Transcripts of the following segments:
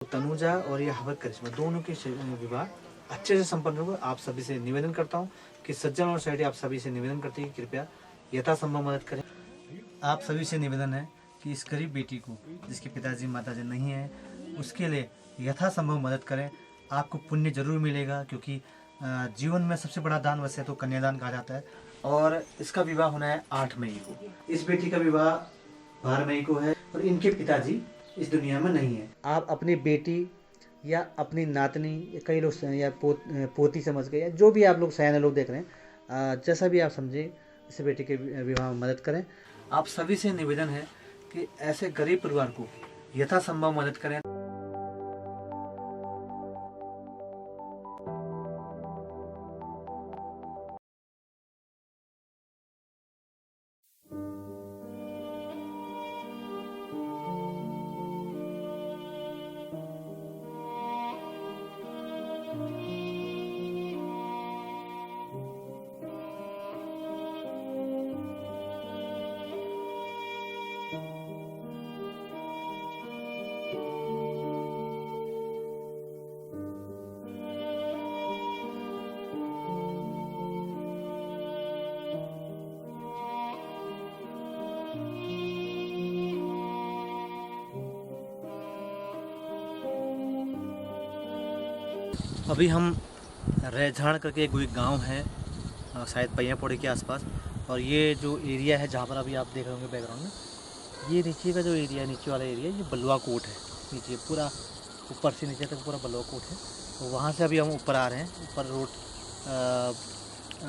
तनुजा और ये हवक करिश्मा दोनों के विवाह अच्छे से संपन्न होगा। आप सभी से निवेदन करता हूँ कि सज्जन और सोसाइटी आप सभी से निवेदन करती है कि कृपया यथासंभव मदद करें। आप सभी से निवेदन है कि इस गरीब बेटी को जिसके पिताजी माताजी नहीं है उसके लिए यथासंभव मदद करें। आपको पुण्य जरूर मिलेगा, क्योंकि जीवन में सबसे बड़ा दान वैसे तो कन्यादान कहा जाता है। और इसका विवाह होना है 8 मई को। इस बेटी का विवाह 12 मई को है और इनके पिताजी इस दुनिया में नहीं है। आप अपनी बेटी या अपनी नातनी या कई लोग या पोती समझ के, या जो भी आप लोग सयाने लोग देख रहे हैं, जैसा भी आप समझे इस बेटी के विवाह में मदद करें। आप सभी से निवेदन है कि ऐसे गरीब परिवार को यथासंभव मदद करें। अभी हम रेझाड़ करके कोई गांव है, शायद पैयापौड़ी के आसपास। और ये जो एरिया है जहाँ पर अभी आप देख रहे होंगे बैकग्राउंड में, ये नीचे का जो एरिया है, नीचे वाला एरिया, ये बलुआ कोट है। नीचे पूरा ऊपर से नीचे तक पूरा बलुआ कोट है। तो वहाँ से अभी हम ऊपर आ रहे हैं। ऊपर रोड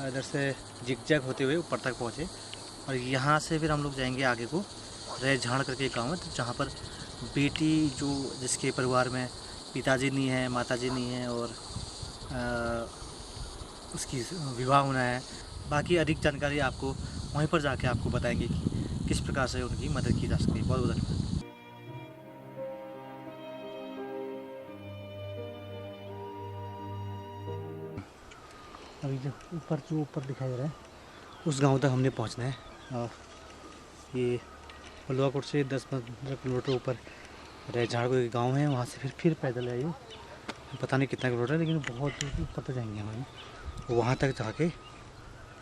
इधर से जिगजैग होते हुए ऊपर तक पहुँचे और यहाँ से फिर हम लोग जाएंगे आगे को। रेझाड़ करके एक गाँव है, तो जहाँ पर बेटी जो जिसके परिवार में पिताजी नहीं है, माताजी नहीं है और उसकी विवाह होना है। बाकी अधिक जानकारी आपको वहीं पर जाके आपको बताएंगे कि किस प्रकार से उनकी मदद की जा सकती है। बहुत बहुत धन्यवाद। अभी जो ऊपर दिखाई दे रहा है उस गांव तक हमने पहुंचना है। और ये बलुआकोट से 10-15 किलोमीटर ऊपर रेझाड़ को एक गाँव है, वहाँ से फिर पैदल आइए। पता नहीं कितना किलोमीटर है, लेकिन बहुत दूर ऊपर तक जाएंगे हम। वहाँ तक जाके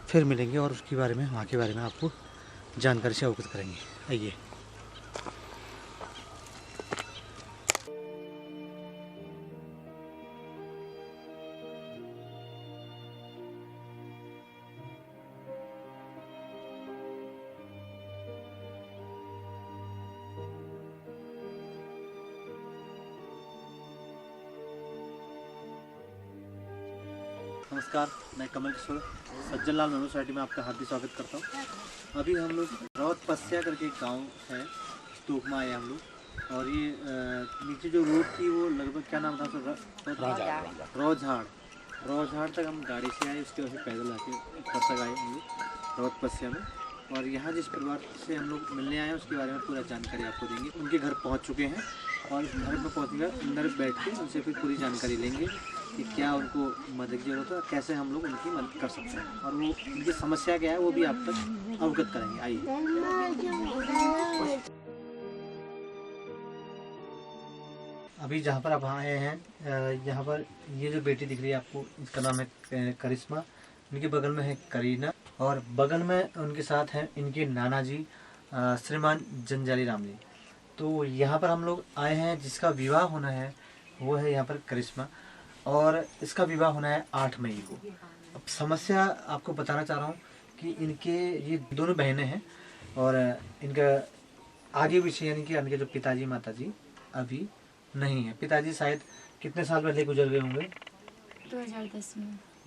फिर मिलेंगे और उसके बारे में, वहाँ के बारे में आपको जानकारी से अवगत करेंगे। आइए। नमस्कार, मैं कमल किशोर सज्जन लाल मेमोरियल सोसाइटी में आपका हार्दिक स्वागत करता हूँ। अभी हम लोग रौत पस्या करके एक गाँव है, तोकमा आए हम लोग। और ये नीचे जो रोड थी वो लगभग क्या नाम था उसका, रौझाड़ तक हम गाड़ी से आए, उसके वजह से पैदल आके ऊपर तक आए हम लोग रौत पस्या में। और यहाँ जिस परिवार से हम लोग मिलने आए हैं उसके बारे में पूरा जानकारी आपको देंगे। उनके घर पहुँच चुके हैं और घर में पहुँचने के अंदर बैठ के उनसे फिर पूरी जानकारी लेंगे कि क्या उनको मदद की जरूरत है, कैसे हम लोग उनकी मदद कर सकते हैं और वो उनकी समस्या क्या है वो भी आप तक अवगत करेंगे। आइए। अभी जहाँ पर आप आए हैं, यहाँ पर ये जो बेटी दिख रही है आपको, इसका नाम है करिश्मा। इनके बगल में है करीना और बगल में उनके साथ हैं इनके नाना जी श्रीमान जंजाली राम जी। तो यहाँ पर हम लोग आए हैं, जिसका विवाह होना है वो है यहाँ पर करिश्मा और इसका विवाह होना है 8 मई को। अब समस्या आपको बताना चाह रहा हूँ कि इनके ये दोनों बहनें हैं और इनका आगे पीछे यानी कि इनके जो पिताजी माताजी अभी नहीं है। पिताजी शायद कितने साल पहले गुजर गए होंगे?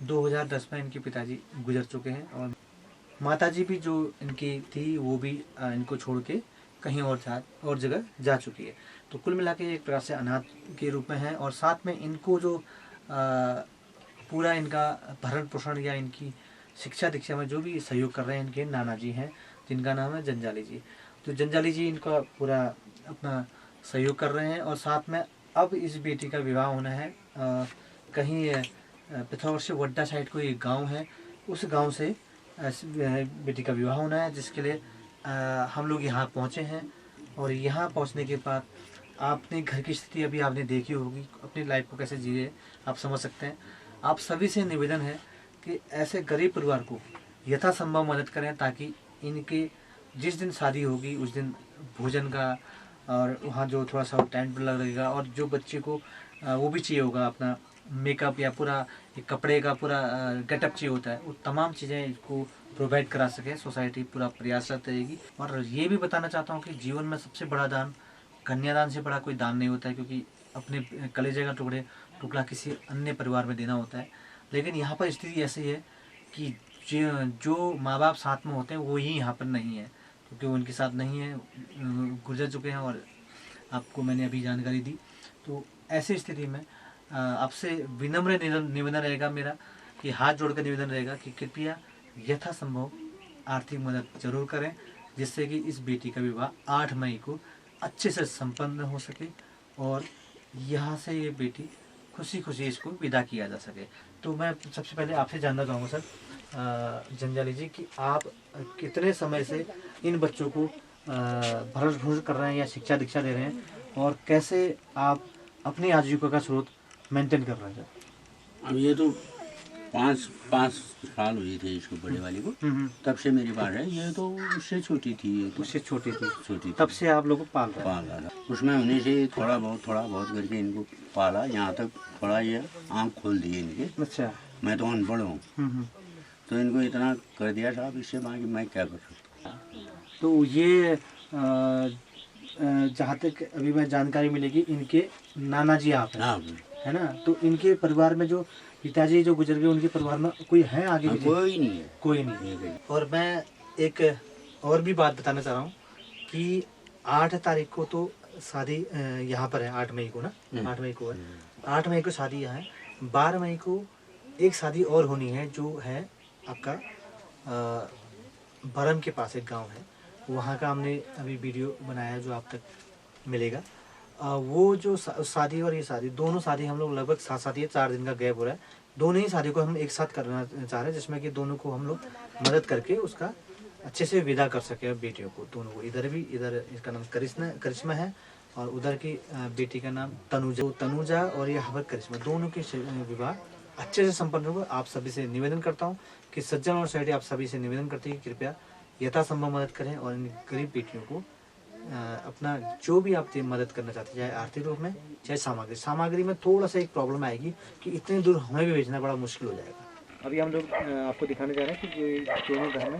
2010 में इनके पिताजी गुजर चुके हैं और माताजी भी जो इनकी थी वो भी इनको छोड़ के कहीं और जगह जा चुकी है। तो कुल मिला के एक प्रकार से अनाथ के रूप में है। और साथ में इनको जो पूरा इनका भरण पोषण या इनकी शिक्षा दीक्षा में जो भी सहयोग कर रहे हैं इनके नाना जी हैं, जिनका नाम है जंजाली जी। तो जंजाली जी इनका पूरा अपना सहयोग कर रहे हैं। और साथ में अब इस बेटी का विवाह होना है कहीं पिथौरागढ़ से वड्डा साइड को एक गांव है, उस गांव से बेटी का विवाह होना है, जिसके लिए हम लोग यहाँ पहुँचे हैं। और यहाँ पहुँचने के बाद आपने घर की स्थिति अभी आपने देखी होगी, अपनी लाइफ को कैसे जी रहे आप समझ सकते हैं। आप सभी से निवेदन है कि ऐसे गरीब परिवार को यथासंभव मदद करें, ताकि इनके जिस दिन शादी होगी उस दिन भोजन का और वहाँ जो थोड़ा सा टेंट लगेगा, और जो बच्चे को वो भी चाहिए होगा अपना मेकअप या पूरा एक कपड़े का पूरा गेटअप चाहिए होता है, वो तमाम चीज़ें इसको प्रोवाइड करा सके सोसाइटी पूरा प्रयासरत रहेगी। और ये भी बताना चाहता हूँ कि जीवन में सबसे बड़ा दान कन्यादान से बड़ा कोई दान नहीं होता है, क्योंकि अपने कलेजे का टुकड़ा किसी अन्य परिवार में देना होता है। लेकिन यहाँ पर स्थिति ऐसी है कि जो माँ बाप साथ में होते हैं वो ही यहाँ पर नहीं है, क्योंकि वो उनके साथ नहीं है, गुजर चुके हैं, और आपको मैंने अभी जानकारी दी। तो ऐसी स्थिति में आपसे विनम्र निवेदन रहेगा मेरा, कि हाथ जोड़कर निवेदन रहेगा कि कृपया यथासंभव आर्थिक मदद जरूर करें, जिससे कि इस बेटी का विवाह 8 मई को अच्छे से संपन्न हो सके और यहाँ से ये बेटी खुशी खुशी इसको विदा किया जा सके। तो मैं सबसे पहले आपसे जानना चाहूँगा सर जंजाली जी, कि आप कितने समय से इन बच्चों को भरण पोषण कर रहे हैं या शिक्षा दीक्षा दे रहे हैं, और कैसे आप अपनी आजीविका का स्रोत मेंटेन कर रहे हैं सर? अब ये तो पाँच साल हुई थी इसको बड़े वाली को, तब से मेरी बात है। ये तो उससे छोटी थी, ये तो उससे छोटी थी तब से आप लोग को पाल रहे हैं? पाल रहा था। उसमें होने से थोड़ा बहुत करके इनको पाला, यहाँ तक थोड़ा ये आँख खोल दिए इनके। अच्छा। मैं तो अनपढ़ हूँ, तो इनको इतना कर दिया साहब, इससे बाकी मैं क्या कर सकता हूँ। तो ये जहाँ तक अभी मैं जानकारी मिलेगी, इनके नाना जी आप हैं, है ना? तो इनके परिवार में जो पिताजी जो गुजर गए, उनके परिवार में कोई है आगे? कोई नहीं है, कोई नहीं है। और मैं एक और भी बात बताना चाह रहा हूँ कि 8 तारीख को तो शादी यहाँ पर है, 8 मई को ना, 8 मई को है, 8 मई को शादी यहाँ है। 12 मई को एक शादी और होनी है, जो है आपका बरम के पास एक गांव है, वहाँ का हमने अभी वीडियो बनाया है जो आप तक मिलेगा। वो जो शादी और ये शादी, दोनों शादी हम लोग लगभग साथ साथ, ये 4 दिन का गैप हो रहा है, दोनों ही शादी को हम एक साथ करना चाह रहे हैं, जिसमें कि दोनों को हम लोग मदद करके उसका अच्छे से विदा कर सके बेटियों को, दोनों को। इधर इसका नाम करिश्मा है, और उधर की बेटी का नाम तनुजा और ये हवर करिश्मा, दोनों के विवाह अच्छे से संपन्न होगा। आप सभी से निवेदन करता हूँ कि सज्जन और सोसाइटी आप सभी से निवेदन करती है कि कृपया यथासंभव मदद करें, और इन गरीब बेटियों को अपना जो भी आप मदद करना चाहते हैं, चाहे आर्थिक रूप में चाहे सामग्री में थोड़ा सा एक प्रॉब्लम आएगी कि इतने दूर हमें भी भेजना बड़ा मुश्किल हो जाएगा। अभी हम लोग आपको दिखाने जा रहे हैं कि दोनों घर में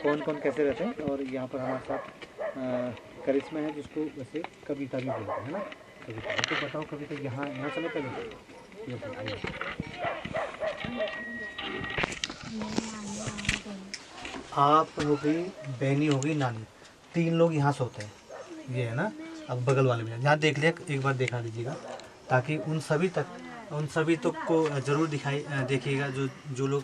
कौन कौन कैसे रहते हैं। और यहाँ पर हमारे साथ करिश्मा है, जिसको वैसे कविता भी बोलते हैं ना, कविता। तो बताओ कविता, यहाँ चलो पहले। आप हो गई, बहनी हो गई, नानी, 3 लोग यहाँ सोते हैं, ये है ना। अब बगल वाले में यहाँ देख लिया, एक बार दिखा दीजिएगा, ताकि उन सभी तक को जरूर देखिएगा जो लोग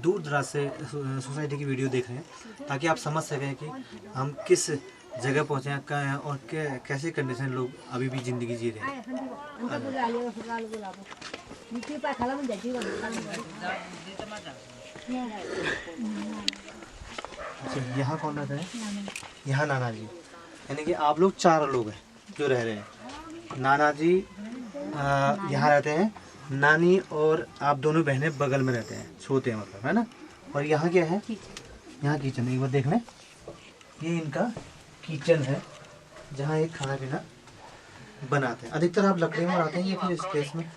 दूर दराज से सोसाइटी की वीडियो देख रहे हैं, ताकि आप समझ सकें कि हम किस जगह पहुँचे हैं, कहाँ हैं, और कैसे कंडीशन लोग अभी भी ज़िंदगी जी रहे हैं। अच्छा, यहाँ कौन रहते हैं? यहाँ नाना जी, यानी कि आप लोग 4 लोग हैं जो रह रहे हैं। नाना जी यहाँ रहते हैं, नानी और आप दोनों बहनें बगल में रहते हैं, सोते हैं मतलब, है ना। और यहाँ क्या है? यहाँ किचन, एक बार देख लें, ये इनका किचन है, जहाँ एक खाना पीना बनाते हैं। अधिकतर आप लकड़ी में बनाते हैं या फिर स्पेस में?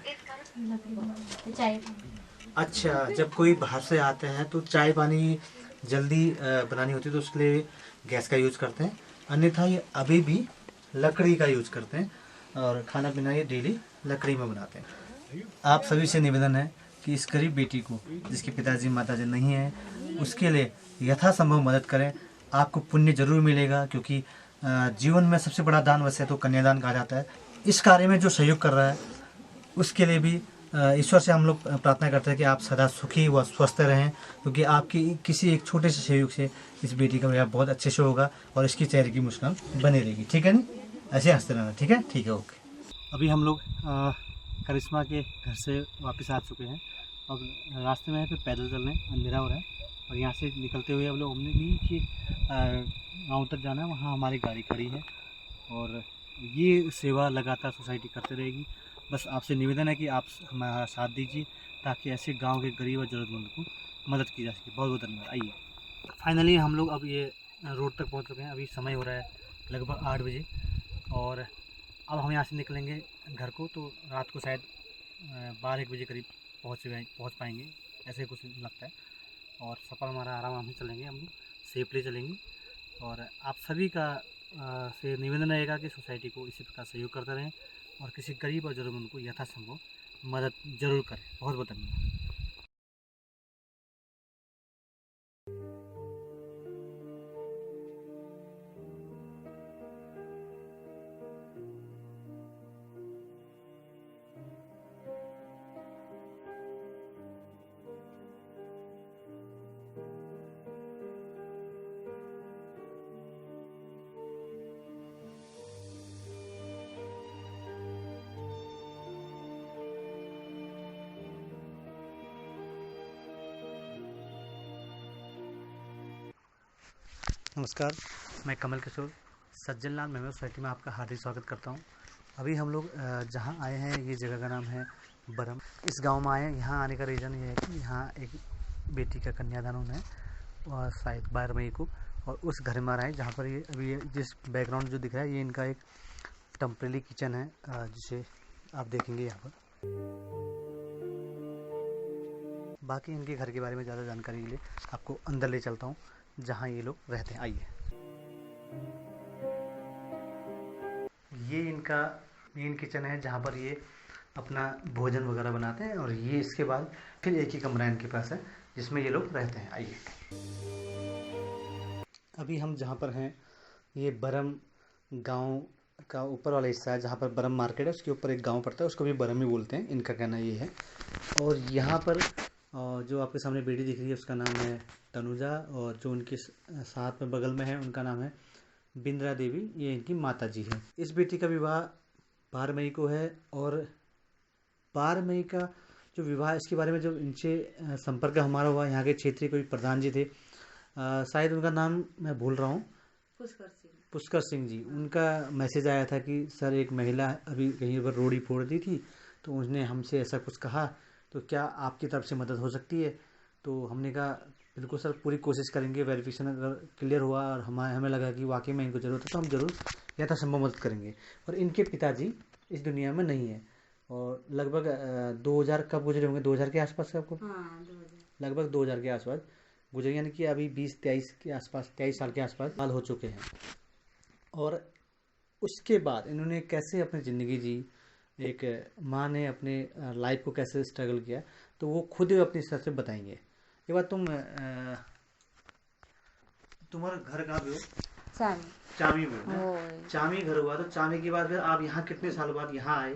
अच्छा, जब कोई बाहर से आते हैं तो चाय पानी जल्दी बनानी होती है, तो उसके लिए गैस का यूज करते हैं, अन्यथा ये अभी भी लकड़ी का यूज करते हैं, और खाना पीना ये डेली लकड़ी में बनाते हैं। आप सभी से निवेदन है कि इस गरीब बेटी को, जिसके पिताजी माताजी नहीं है, उसके लिए यथासंभव मदद करें। आपको पुण्य जरूर मिलेगा, क्योंकि जीवन में सबसे बड़ा दान वैसे तो कन्यादान कहा जाता है। इस कार्य में जो सहयोग कर रहा है, उसके लिए भी ईश्वर से हम लोग प्रार्थना करते हैं कि आप सदा सुखी व स्वस्थ रहें, क्योंकि आपकी किसी एक छोटे से सहयोग से इस बेटी का विवाह बहुत अच्छे से होगा, और इसकी चेहरे की मुस्कान बनी रहेगी। ठीक है, नहीं ऐसे हंसते रहना। ठीक है, ओके। अभी हम लोग करिश्मा के घर से वापस आ चुके हैं, और रास्ते में फिर पैदल चल रहे हैं, अंधेरा हो रहा है, और यहाँ से निकलते हुए हम लोग हमने भी कि गाँव तक जाना है, वहाँ हमारी गाड़ी खड़ी है, और ये सेवा लगातार सोसाइटी करते रहेगी। बस आपसे निवेदन है कि आप हमारा साथ दीजिए ताकि ऐसे गांव के गरीब और ज़रूरतमंद को मदद की जा सके। बहुत बहुत धन्यवाद। आइए, फाइनली हम लोग अब ये रोड तक पहुंच चुके हैं। अभी समय हो रहा है लगभग 8 बजे और अब हम यहाँ से निकलेंगे घर को, तो रात को शायद 12-1 बजे करीब पहुँच पाएंगे, ऐसे कुछ लगता है। और सफ़र हमारा आराम से चलेंगे, हम लोग सेफली चलेंगे। और आप सभी का से निवेदन रहेगा कि सोसाइटी को इसी प्रकार सहयोग करते रहें और किसी गरीब और ज़रूरतमंद को यथासंभव मदद ज़रूर करें। बहुत बहुत धन्यवाद। नमस्कार, मैं कमल किशोर सज्जन लाल मेमोरियल सोसाइटी में आपका हार्दिक स्वागत करता हूं। अभी हम लोग जहां आए हैं, ये जगह का नाम है बरम। इस गांव में आए हैं। यहाँ आने का रीज़न ये है कि यहाँ एक बेटी का कन्यादान होना है और शायद 12 मई को, और उस घर में आ रहे हैं जहाँ पर ये अभी जिस बैकग्राउंड जो दिख रहा है ये इनका एक टेम्परेरी किचन है, जिसे आप देखेंगे यहाँ पर। बाकी इनके घर के बारे में ज़्यादा जानकारी के लिए आपको अंदर ले चलता हूँ जहाँ ये लोग रहते हैं। आइए, ये इनका मेन किचन है जहाँ पर ये अपना भोजन वगैरह बनाते हैं, और ये इसके बाद फिर एक ही कमरा इनके पास है जिसमें ये लोग रहते हैं। आइए, अभी हम जहाँ पर हैं ये बरम गांव का ऊपर वाला हिस्सा है, जहाँ पर बरम मार्केट है उसके ऊपर एक गांव पड़ता है, उसको भी बरम ही बोलते हैं, इनका कहना ये है। और यहाँ पर जो आपके सामने बेटी दिख रही है उसका नाम है तनुजा, और जो उनके साथ में बगल में है उनका नाम है बिंद्रा देवी, ये इनकी माता जी है। इस बेटी का विवाह 12 मई को है, और 12 मई का जो विवाह, इसके बारे में जब इनसे संपर्क हमारा हुआ, यहाँ के क्षेत्रीय कोई प्रधान जी थे, शायद उनका नाम मैं भूल रहा हूँ, पुष्कर सिंह जी, उनका मैसेज आया था कि सर एक महिला अभी कहीं पर रोड़ी फोड़ दी थी, तो उसने हमसे ऐसा कुछ कहा, तो क्या आपकी तरफ से मदद हो सकती है। तो हमने कहा बिल्कुल सर, पूरी कोशिश करेंगे। वेरिफिकेशन अगर क्लियर हुआ और हमें लगा कि वाकई में इनको ज़रूरत है तो हम ज़रूर यथासंभव मदद करेंगे। और इनके पिताजी इस दुनिया में नहीं है, और लगभग 2000 कब गुजरे होंगे, 2000 के आसपास आपको? हाँ, 2000, लगभग 2000 के आसपास गुजरे, यानी कि अभी 20-23 के आसपास, 23 साल के आसपास साल हो चुके हैं। और उसके बाद इन्होंने कैसे अपनी ज़िंदगी जी, एक माँ ने अपने लाइफ को कैसे स्ट्रगल किया, तो वो खुद अपनी तरफ से बताएंगे। ये बात तुम्हारा घर कहाँ पे हो? चामी में ना? चामी घर हुआ, तो चामी के बाद फिर आप यहाँ कितने साल बाद यहाँ आए?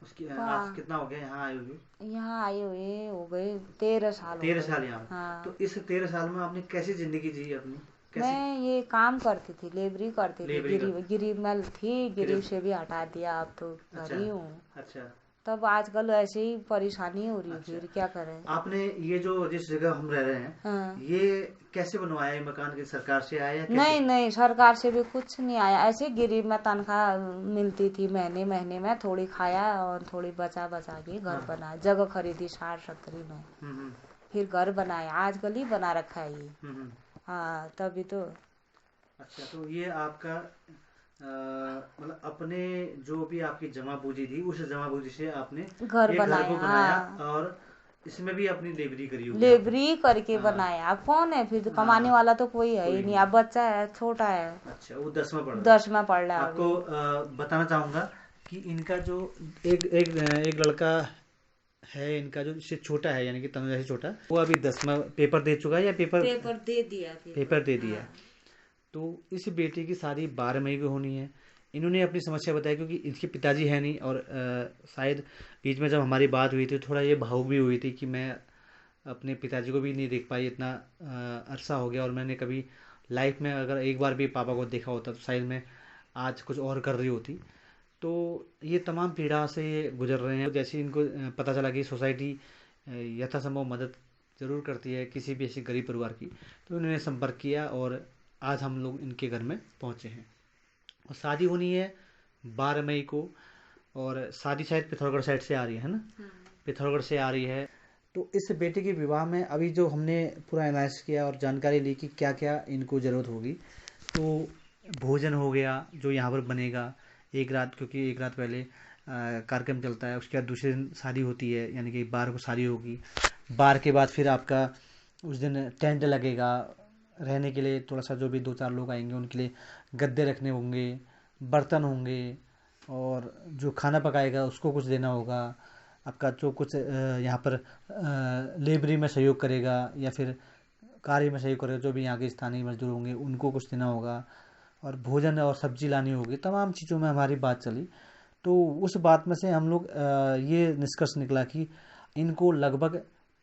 उसकी आज कितना हो गया यहाँ आए हुए? यहाँ आए हुए हो गए 13 साल। 13 साल यहाँ। हाँ। तो इस 13 साल में आपने कैसी जिंदगी जी अपनी? मैं ये काम करती थी, लेबरी करती थी, गिरीब में थी, गिरीब से भी हटा दिया, अब तो घर ही हूँ। अच्छा। तब आजकल ऐसे ही परेशानी हो रही है। अच्छा। फिर क्या करें। आपने ये जो जिस जगह हम रह रहे हैं, हाँ, ये कैसे बनवाया है मकान? की सरकार से आया? नहीं नहीं, सरकार से भी कुछ नहीं आया। ऐसे गिरीब में तनख्वाह मिलती थी, महीने महीने में थोड़ी खाया और थोड़ी बचा के घर बनाया। जगह खरीदी 60-70 में, फिर घर बनाया, आजकल ही बना रखा है ये। हाँ, तभी तो। अच्छा, तो ये आपका मतलब अपने जो भी आपकी जमा पूंजी थी, उस जमा पूंजी से आपने घर को बनाया। हाँ। और इसमें भी अपनी लेबरी करी होगी, लेबरी करके हाँ, बनाया। अब कौन है फिर? हाँ, कमाने वाला तो कोई है ही नहीं। अब बच्चा है, छोटा है। अच्छा, वो 10वां पढ़ रहा है। आपको बताना चाहूंगा कि इनका जो एक लड़का है, इनका जो इससे छोटा है, यानी कि तनुजा से छोटा, वो अभी 10वां पेपर दे चुका है, या पेपर दे दिया? पेपर दे दिया। हाँ। तो इस बेटी की शादी 12 मई को होनी है। इन्होंने अपनी समस्या बताई क्योंकि इनके पिताजी है नहीं, और शायद बीच में जब हमारी बात हुई थी थोड़ा ये भावुक भी हुई थी कि मैं अपने पिताजी को भी नहीं देख पाई, इतना अरसा हो गया, और मैंने कभी लाइफ में अगर एक बार भी पापा को देखा होता तो शायद मैं आज कुछ और कर रही होती। तो ये तमाम पीड़ा से ये गुजर रहे हैं। जैसे इनको पता चला कि सोसाइटी यथासंभव मदद ज़रूर करती है किसी भी ऐसी गरीब परिवार की, तो उन्होंने संपर्क किया और आज हम लोग इनके घर में पहुंचे हैं। और शादी होनी है 12 मई को, और शादी शायद पिथौरागढ़ साइड से आ रही है ना, पिथौरागढ़ से आ रही है। तो इस बेटे के विवाह में अभी जो हमने पूरा एनालिसिस किया और जानकारी ली कि क्या क्या इनको ज़रूरत होगी, तो भोजन हो गया जो यहाँ पर बनेगा एक रात, क्योंकि एक रात पहले कार्यक्रम चलता है, उसके बाद दूसरे दिन शादी होती है, यानी कि 12 को शादी होगी। 12 के बाद फिर आपका उस दिन टेंट लगेगा रहने के लिए, थोड़ा सा जो भी 2-4 लोग आएंगे उनके लिए गद्दे रखने होंगे, बर्तन होंगे, और जो खाना पकाएगा उसको कुछ देना होगा। आपका जो कुछ यहाँ पर लेबरी में सहयोग करेगा या फिर कार्य में सहयोग करेगा, जो भी यहाँ के स्थानीय मजदूर होंगे उनको कुछ देना होगा, और भोजन और सब्जी लानी होगी। तमाम चीज़ों में हमारी बात चली। तो उस बात में से हम लोग ये निष्कर्ष निकला कि इनको लगभग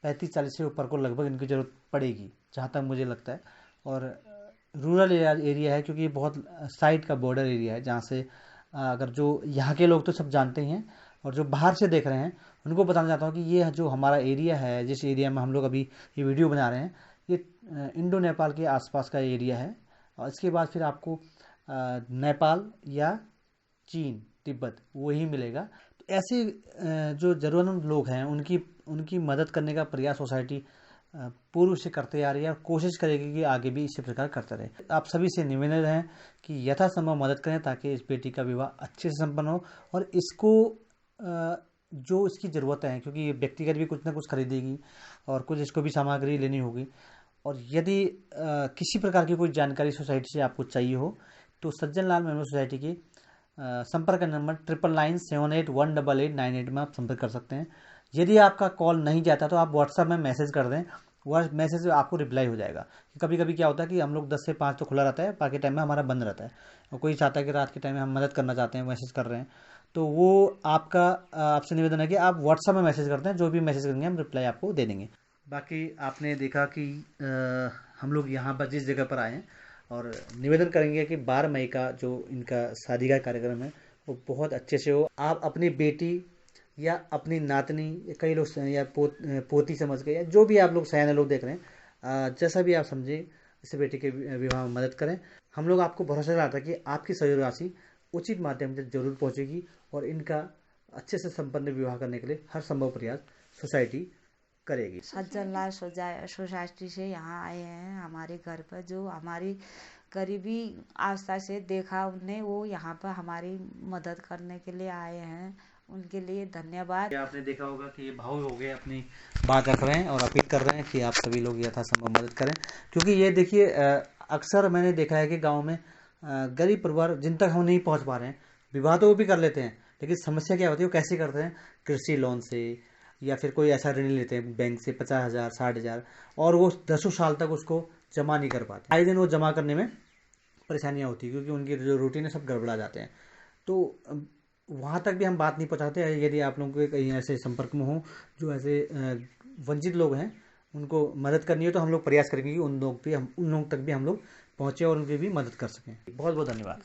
35-40 से ऊपर को लगभग इनकी ज़रूरत पड़ेगी, जहाँ तक मुझे लगता है। और रूरल एरिया है, क्योंकि ये बहुत साइड का बॉर्डर एरिया है, जहाँ से अगर जो यहाँ के लोग तो सब जानते ही हैं, और जो बाहर से देख रहे हैं उनको बताना चाहता हूँ कि ये जो हमारा एरिया है, जिस एरिया में हम लोग अभी ये वीडियो बना रहे हैं, ये इंडो नेपाल के आसपास का एरिया है। और इसके बाद फिर आपको नेपाल या चीन, तिब्बत वही मिलेगा। तो ऐसे जो ज़रूरतमंद लोग हैं उनकी मदद करने का प्रयास सोसाइटी पूर्व से करते आ रही है, और कोशिश करेगी कि आगे भी इसी प्रकार करते रहे। आप सभी से निवेदन है कि यथासंभव मदद करें ताकि इस बेटी का विवाह अच्छे से संपन्न हो, और इसको जो इसकी ज़रूरत है, क्योंकि ये व्यक्तिगत भी कुछ ना कुछ खरीदेगी और कुछ इसको भी सामग्री लेनी होगी। और यदि किसी प्रकार की कोई जानकारी सोसाइटी से आपको चाहिए हो तो सज्जन लाल मेमोरियल सोसाइटी की संपर्क नंबर 9997818898 में आप संपर्क कर सकते हैं। यदि आपका कॉल नहीं जाता तो आप व्हाट्सएप में मैसेज कर दें, वह मैसेज आपको रिप्लाई हो जाएगा। कभी कभी क्या होता है कि हम लोग 10 से 5 तो खुला रहता है, बाकी टाइम में हमारा बंद रहता है, और कोई चाहता है कि रात के टाइम में हम मदद करना चाहते हैं, मैसेज कर रहे हैं, तो वो आपसे निवेदन है कि आप व्हाट्सएप में मैसेज करते हैं, जो भी मैसेज करेंगे हम रिप्लाई आपको दे देंगे। बाकी आपने देखा कि हम लोग यहाँ पर जिस जगह पर आए हैं, और निवेदन करेंगे कि 12 मई का जो इनका शादी का कार्यक्रम है वो बहुत अच्छे से हो। आप अपनी बेटी या अपनी नातनी, कई लोग या पोती समझ के, या जो भी आप लोग सयाने लोग देख रहे हैं, जैसा भी आप समझे, इस बेटी के विवाह में मदद करें। हम लोग आपको भरोसा दिलाता है कि आपकी सहयोग राशि उचित माध्यम से जरूर पहुँचेगी, और इनका अच्छे से संपन्न विवाह करने के लिए हर संभव प्रयास सोसाइटी करेगी। सज्जन लाल सोसाइटी से यहाँ आए हैं हमारे घर पर, जो हमारी गरीबी आस्था से देखा उन्हें, वो यहाँ पर हमारी मदद करने के लिए आए हैं, उनके लिए धन्यवाद। आपने देखा होगा कि ये भावुक हो गए, अपनी बात रख रहे हैं और अपील कर रहे हैं कि आप सभी लोग यथासंभव मदद करें। क्योंकि ये देखिए, अक्सर मैंने देखा है कि गाँव में गरीब परिवार जिन तक हम नहीं पहुँच पा रहे हैं, विवाह तो वो भी कर लेते हैं, लेकिन समस्या क्या होती है, वो कैसे करते हैं, कृषि लोन से, या फिर कोई ऐसा ऋण लेते हैं बैंक से 50,000 60,000, और वो 10 साल तक उसको जमा नहीं कर पाते। आए दिन वो जमा करने में परेशानियां होती है, क्योंकि उनकी जो रूटीन है सब गड़बड़ा जाते हैं। तो वहाँ तक भी हम बात नहीं पहुँचाते। यदि आप लोगों के कहीं ऐसे संपर्क में हो जो ऐसे वंचित लोग हैं, उनको मदद करनी हो, तो हम लोग प्रयास करेंगे कि उन लोग तक भी हम लोग पहुँचे और उनकी भी मदद कर सकें। बहुत बहुत धन्यवाद।